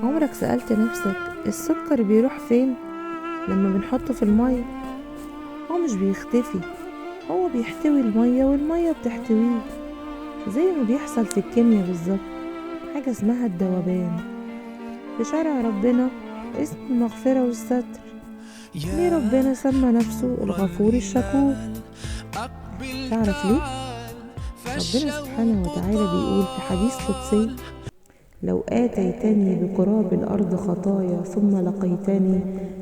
عمرك سألت نفسك السكر بيروح فين لما بنحطه في المية؟ هو مش بيختفي، هو بيحتوي المية والمية بتحتويه، زي ما بيحصل في الكيمياء بالظبط. حاجة اسمها الذوبان في شرع ربنا، اسم المغفرة والستر. ليه ربنا سمى نفسه الغفور الشكور؟ تعرف ليه؟ ربنا سبحانه وتعالى بيقول في حديث قدسي: لو آتيتني بقراب الأرض خطايا ثم لقيتني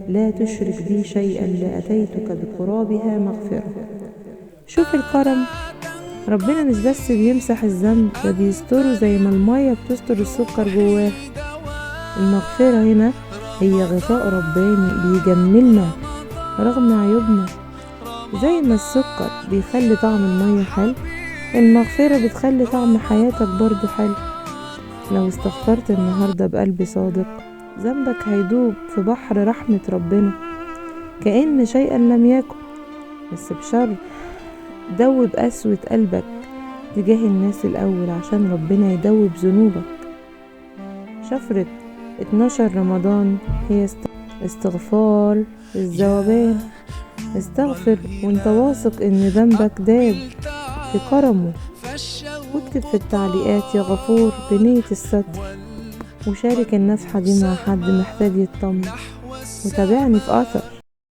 لا تشرك بي شيئا لأتيتك بقرابها مغفرة. شوف الكرم، ربنا مش بس بيمسح الذنب، ده بيستره زي ما المية بتستر السكر جواه. المغفرة هنا هي غطاء رباني بيجملنا رغم عيوبنا. زي ما السكر بيخلي طعم المية حلو، المغفرة بتخلي طعم حياتك برضو حلو. لو استغفرت النهاردة بقلب صادق، ذنبك هيدوب في بحر رحمة ربنا كأن شيئا لم يكن. بس بشرط دوب قسوة قلبك تجاه الناس الأول عشان ربنا يدوب ذنوبك. شفرة 12 رمضان هي استغفار الذوبان. استغفر وانت واثق ان ذنبك داب في كرمه، واكتب في التعليقات يا غفور بنية الستر، وشارك النفحة دي مع حد محتاج يطمن، وتابعني في أثر